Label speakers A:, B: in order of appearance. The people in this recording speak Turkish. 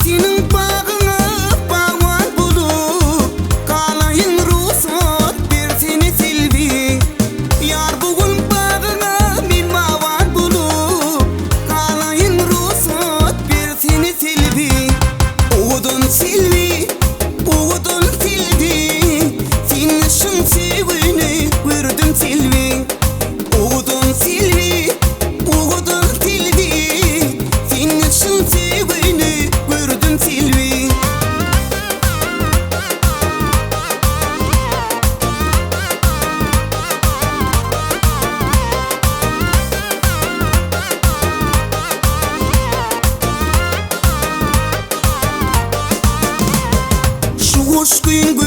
A: senin bağına bağvan bulup kalayın ruhsat bir seni silvi. Yar bugün bağına min bağvan bulup kalayın ruhsat bir seni silvi. Oğudun silvi, oğudun sildi, senin şın sevini gördüm silvi. Oğudun silvi, oğudun sildi, senin şın sevini gördüm silvi. Şu hoş gün